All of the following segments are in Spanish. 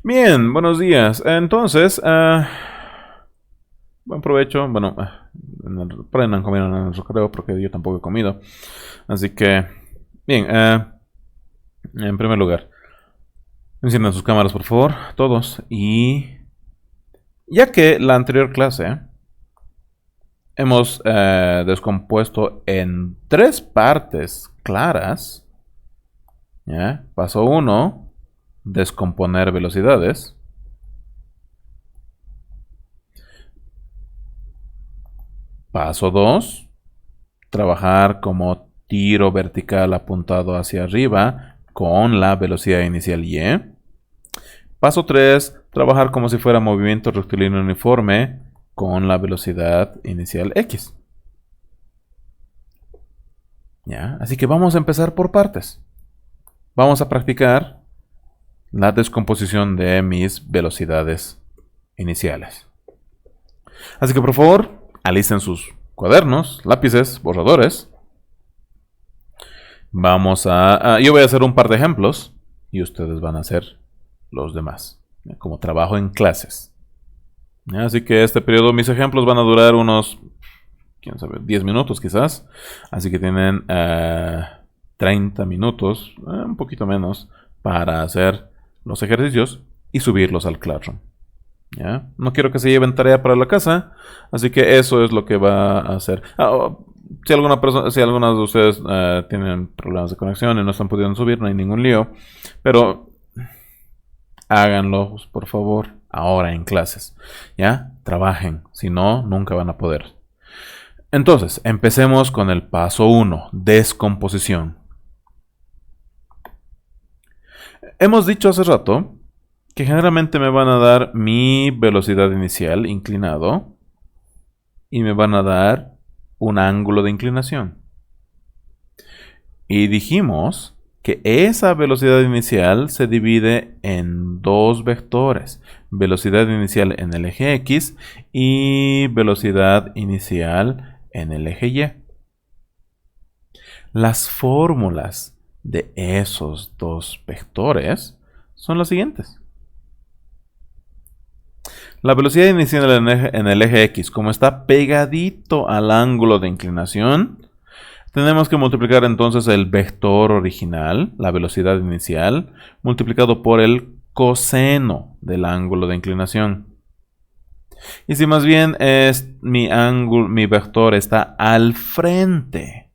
Bien, buenos días. Entonces, buen provecho. Bueno, prendan comiendo en el recreo porque yo tampoco he comido. Así que, bien, en primer lugar, enciendan sus cámaras, por favor, todos. Y ya que la anterior clase hemos descompuesto en tres partes claras, ¿ya? Paso uno, descomponer velocidades. Paso 2, trabajar como tiro vertical apuntado hacia arriba con la velocidad inicial y. Paso 3, trabajar como si fuera movimiento rectilíneo uniforme con la velocidad inicial X. ¿Ya? Así que vamos a empezar por partes. Vamos a practicar la descomposición de mis velocidades iniciales. Así que por favor, alisten sus cuadernos, lápices, borradores. Yo voy a hacer un par de ejemplos y ustedes van a hacer los demás, como trabajo en clases. Así que este periodo, mis ejemplos van a durar unos, quién sabe, 10 minutos quizás. Así que tienen 30 minutos, un poquito menos, para hacer los ejercicios y subirlos al Classroom. ¿Ya? No quiero que se lleven tarea para la casa, así que eso es lo que va a hacer. Si algunas de ustedes tienen problemas de conexión y no están pudiendo subir, no hay ningún lío. Pero háganlo, por favor, ahora en clases. ¿Ya? Trabajen, si no, nunca van a poder. Entonces, empecemos con el paso 1, descomposición. Hemos dicho hace rato que generalmente me van a dar mi velocidad inicial inclinado y me van a dar un ángulo de inclinación. Y dijimos que esa velocidad inicial se divide en dos vectores. Velocidad inicial en el eje X y velocidad inicial en el eje Y. Las fórmulas de esos dos vectores son las siguientes. La velocidad inicial en el eje X, como está pegadito al ángulo de inclinación, tenemos que multiplicar entonces el vector original, la velocidad inicial, multiplicado por el coseno del ángulo de inclinación. Y si más bien mi vector está al frente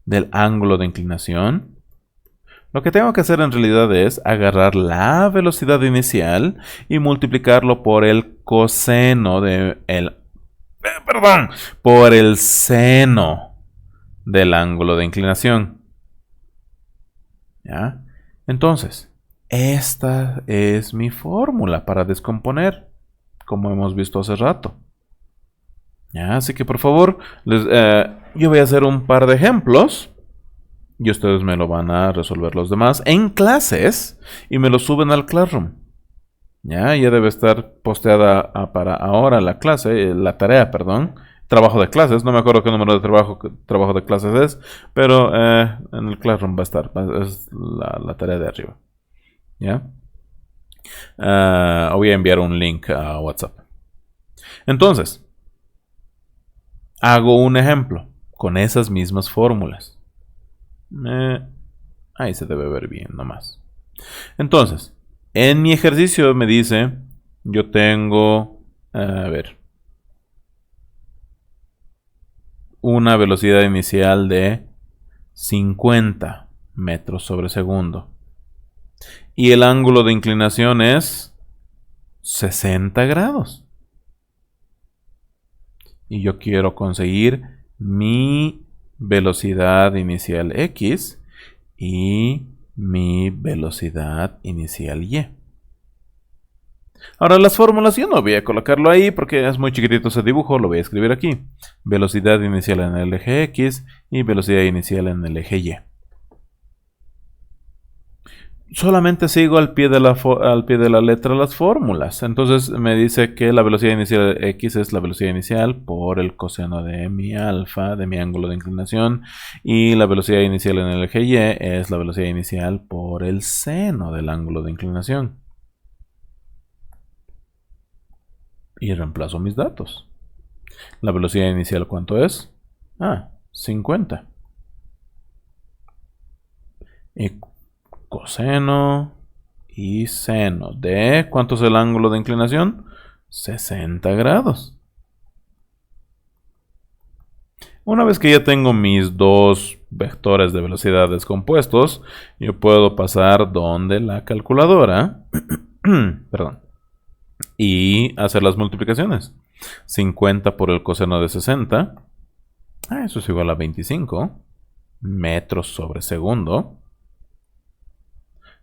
del ángulo de inclinación, lo que tengo que hacer en realidad es agarrar la velocidad inicial y multiplicarlo por el coseno por el seno del ángulo de inclinación. ¿Ya? Entonces, esta es mi fórmula para descomponer, como hemos visto hace rato. ¿Ya? Así que por favor, yo voy a hacer un par de ejemplos. Y ustedes me lo van a resolver los demás en clases y me lo suben al Classroom. Ya debe estar posteada para ahora la clase, la tarea, perdón. Trabajo de clases, no me acuerdo qué número de trabajo de clases es, pero en el Classroom va a estar, es la tarea de arriba. ¿Ya? Voy a enviar un link a WhatsApp. Entonces, hago un ejemplo con esas mismas fórmulas. Ahí se debe ver bien nomás. Entonces, en mi ejercicio me dice, yo tengo, una velocidad inicial de 50 metros sobre segundo. Y el ángulo de inclinación es 60 grados. Y yo quiero conseguir mi velocidad inicial X y mi velocidad inicial Y. Ahora las fórmulas yo no voy a colocarlo ahí porque es muy chiquitito ese dibujo, lo voy a escribir aquí. Velocidad inicial en el eje X y velocidad inicial en el eje Y. Solamente sigo al pie de la letra las fórmulas. Entonces me dice que la velocidad inicial de X es la velocidad inicial por el coseno de mi alfa, de mi ángulo de inclinación. Y la velocidad inicial en el eje Y es la velocidad inicial por el seno del ángulo de inclinación. Y reemplazo mis datos. La velocidad inicial, ¿cuánto es? 50. Y coseno y seno de... ¿Cuánto es el ángulo de inclinación? 60 grados. Una vez que ya tengo mis dos vectores de velocidad descompuestos, yo puedo pasar donde la calculadora, perdón, y hacer las multiplicaciones. 50 por el coseno de 60, eso es igual a 25 metros sobre segundo.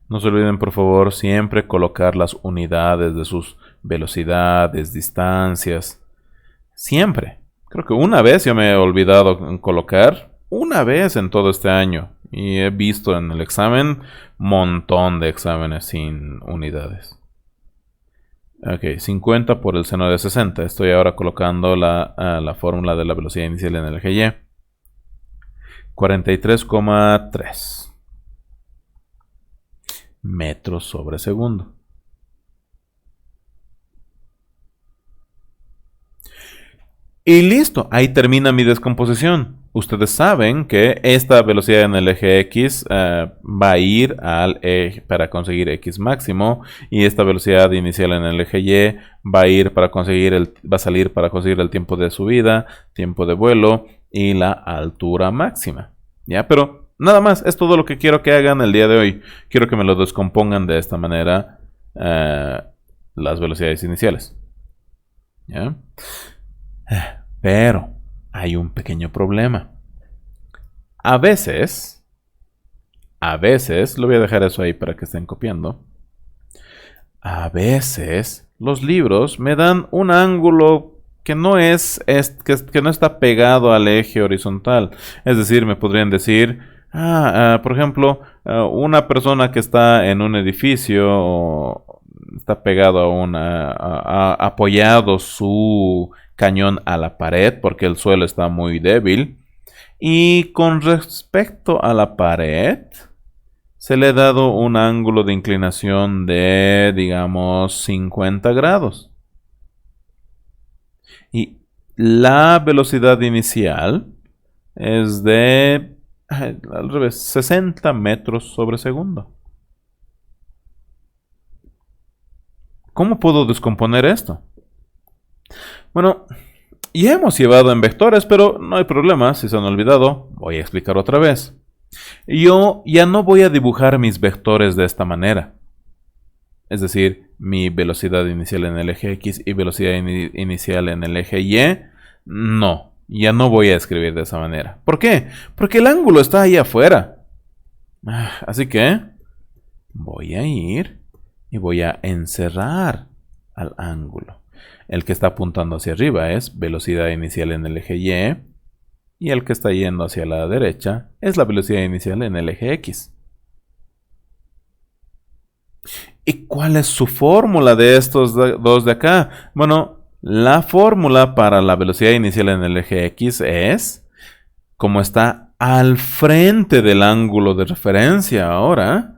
No se olviden, por favor, siempre colocar las unidades de sus velocidades, distancias. Siempre. Creo que una vez yo me he olvidado en colocar. Una vez en todo este año. Y he visto en el examen montón de exámenes sin unidades. Ok, 50 por el seno de 60. Estoy ahora colocando la fórmula de la velocidad inicial en el eje Y. 43,3 metros sobre segundo. Y listo, ahí termina mi descomposición. Ustedes saben que esta velocidad en el eje X va a ir al eje para conseguir X máximo, y esta velocidad inicial en el eje Y va a ir para conseguir va a salir para conseguir el tiempo de subida, tiempo de vuelo y la altura máxima. ¿Ya? Pero nada más, es todo lo que quiero que hagan el día de hoy. Quiero que me lo descompongan de esta manera las velocidades iniciales. ¿Ya? Pero hay un pequeño problema. A veces, lo voy a dejar eso ahí para que estén copiando. A veces los libros me dan un ángulo que no que no está pegado al eje horizontal. Es decir, me podrían decir, por ejemplo, una persona que está en un edificio o está pegado apoyado su cañón a la pared porque el suelo está muy débil. Y con respecto a la pared, se le ha dado un ángulo de inclinación de, digamos, 50 grados. Y la velocidad inicial es de, al revés, 60 metros sobre segundo. ¿Cómo puedo descomponer esto? Bueno, ya hemos llevado en vectores, pero no hay problema, si se han olvidado, voy a explicar otra vez. Yo ya no voy a dibujar mis vectores de esta manera. Es decir, mi velocidad inicial en el eje X y velocidad inicial en el eje Y. No, ya no voy a escribir de esa manera. ¿Por qué? Porque el ángulo está ahí afuera. Así que voy a ir y voy a encerrar al ángulo. El que está apuntando hacia arriba es velocidad inicial en el eje Y el que está yendo hacia la derecha es la velocidad inicial en el eje X. ¿Y cuál es su fórmula de estos dos de acá? Bueno, la fórmula para la velocidad inicial en el eje X es, como está al frente del ángulo de referencia ahora,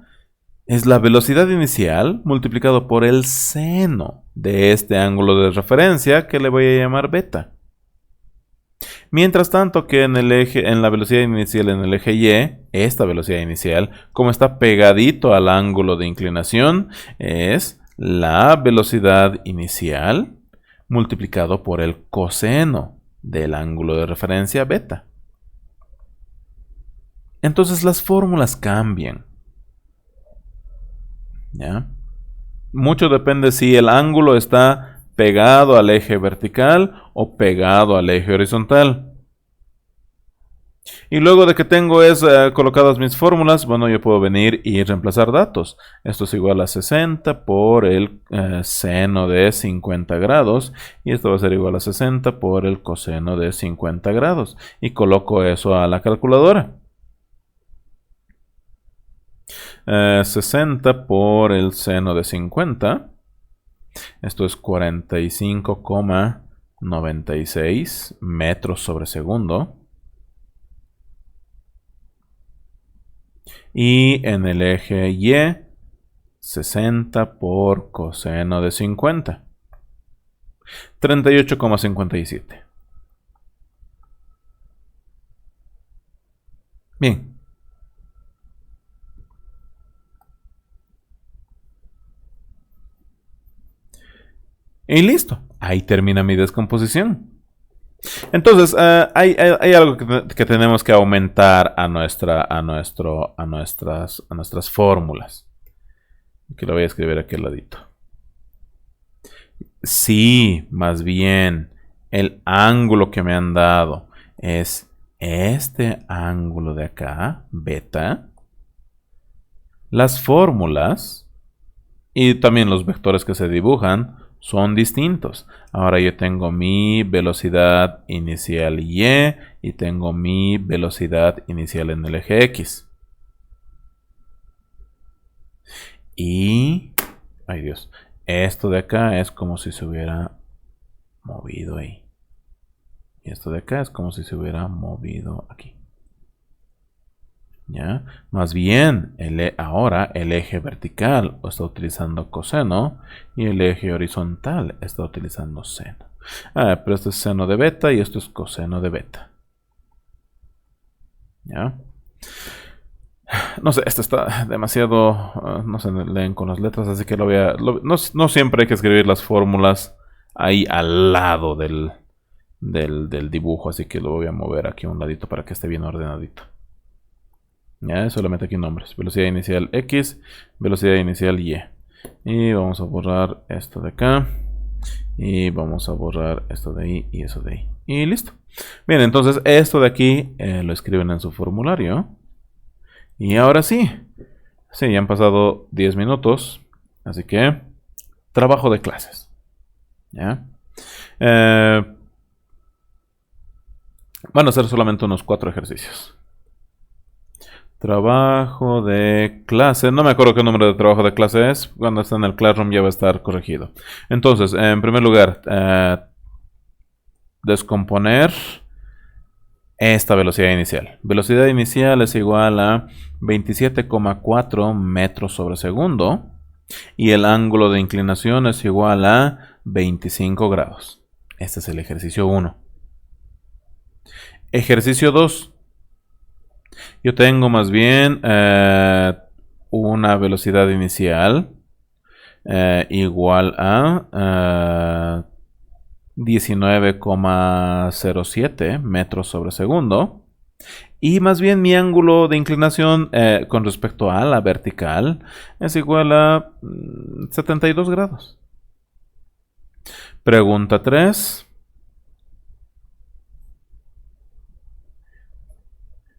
es la velocidad inicial multiplicado por el seno de este ángulo de referencia que le voy a llamar beta. Mientras tanto que en la velocidad inicial en el eje Y, esta velocidad inicial, como está pegadito al ángulo de inclinación, es la velocidad inicial multiplicado por el coseno del ángulo de referencia beta. Entonces las fórmulas cambian. ¿Ya? Mucho depende si el ángulo está pegado al eje vertical o pegado al eje horizontal. Y luego de que tengo colocadas mis fórmulas, bueno, yo puedo venir y reemplazar datos. Esto es igual a 60 por el seno de 50 grados. Y esto va a ser igual a 60 por el coseno de 50 grados. Y coloco eso a la calculadora. 60 por el seno de 50. Esto es 45,96 metros sobre segundo. Y en el eje Y, 60 por coseno de 50. 38,57. Bien. Y listo. Ahí termina mi descomposición. Entonces, hay algo que tenemos que aumentar a nuestras fórmulas. Que lo voy a escribir aquí al ladito. Sí, más bien, el ángulo que me han dado es este ángulo de acá, beta. Las fórmulas y también los vectores que se dibujan son distintos. Ahora yo tengo mi velocidad inicial y tengo mi velocidad inicial en el eje X. Y, ay Dios, esto de acá es como si se hubiera movido ahí. Y esto de acá es como si se hubiera movido aquí. ¿Ya? Más bien, ahora el eje vertical está utilizando coseno y el eje horizontal está utilizando seno. Pero esto es seno de beta y esto es coseno de beta. ¿Ya? No sé, esto está demasiado... no se leen con las letras, así que no siempre hay que escribir las fórmulas ahí al lado del dibujo, así que lo voy a mover aquí a un ladito para que esté bien ordenadito. Ya, solamente aquí nombres. Velocidad inicial X, velocidad inicial Y. Y vamos a borrar esto de acá. Y vamos a borrar esto de ahí y eso de ahí. Y listo. Bien, entonces esto de aquí lo escriben en su formulario. Y ahora sí. Sí, ya han pasado 10 minutos. Así que, trabajo de clases. ¿Ya? Van a ser solamente unos 4 ejercicios. Trabajo de clase. No me acuerdo qué número de trabajo de clase es. Cuando está en el Classroom ya va a estar corregido. Entonces, en primer lugar, descomponer esta velocidad inicial. Velocidad inicial es igual a 27,4 metros sobre segundo. Y el ángulo de inclinación es igual a 25 grados. Este es el ejercicio 1. Ejercicio 2. Yo tengo más bien una velocidad inicial igual a 19,07 metros sobre segundo. Y más bien mi ángulo de inclinación con respecto a la vertical es igual a 72 grados. Pregunta 3.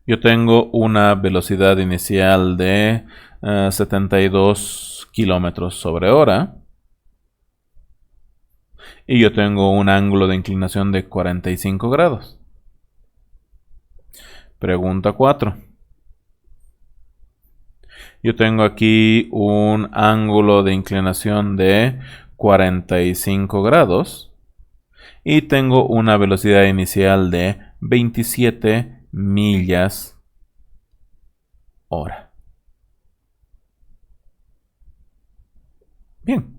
Yo tengo una velocidad inicial de 72 kilómetros sobre hora. Y yo tengo un ángulo de inclinación de 45 grados. Pregunta 4. Yo tengo aquí un ángulo de inclinación de 45 grados. Y tengo una velocidad inicial de 27 millas hora. Bien.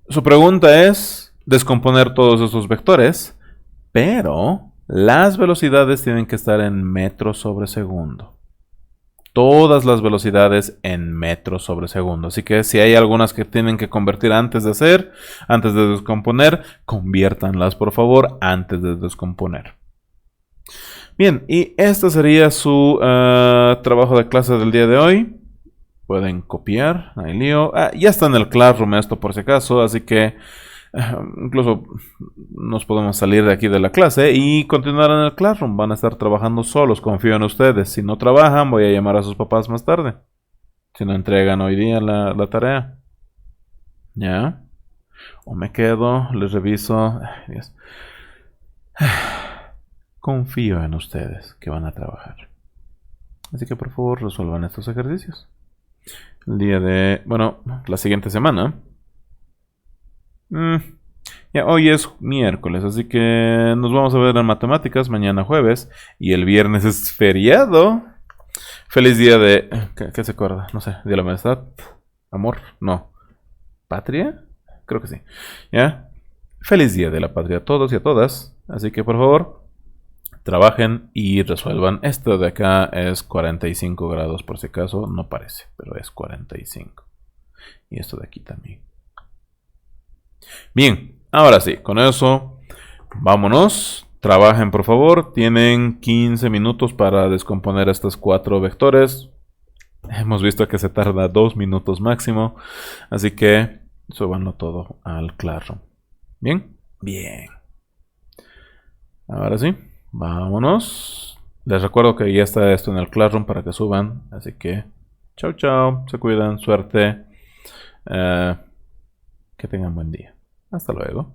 Su pregunta es descomponer todos esos vectores, pero las velocidades tienen que estar en metros sobre segundo. Todas las velocidades en metros sobre segundo. Así que si hay algunas que tienen que convertir antes de descomponer, conviértanlas por favor antes de descomponer. Bien, y este sería su trabajo de clase del día de hoy. Pueden copiar, no hay lío. Ya está en el Classroom esto por si acaso, así que incluso nos podemos salir de aquí de la clase y continuar en el Classroom. Van a estar trabajando solos, confío en ustedes. Si no trabajan, voy a llamar a sus papás más tarde. Si no entregan hoy día la tarea. ¿Ya? O me quedo, les reviso. Ay, Dios. Confío en ustedes que van a trabajar. Así que por favor resuelvan estos ejercicios. El día de... bueno, la siguiente semana. Ya hoy es miércoles, así que nos vamos a ver en matemáticas mañana jueves. Y el viernes es feriado. Feliz día de... ¿Qué se acuerda? No sé, Día de la Amistad. ¿Amor? No. ¿Patria? creo que sí. ¿Ya? Feliz Día de la Patria a todos y a todas. Así que por favor, trabajen y resuelvan. Esto de acá es 45 grados por si acaso. No parece, pero es 45. Y esto de aquí también. Bien, ahora sí, con eso, vámonos. Trabajen por favor. Tienen 15 minutos para descomponer estos 4 vectores. Hemos visto que se tarda 2 minutos máximo. Así que súbanlo todo al Classroom. ¿Bien? Bien. Ahora sí, vámonos. Les recuerdo que ya está esto en el Classroom para que suban. Así que, chao, chao. Se cuidan, suerte. Que tengan buen día. Hasta luego.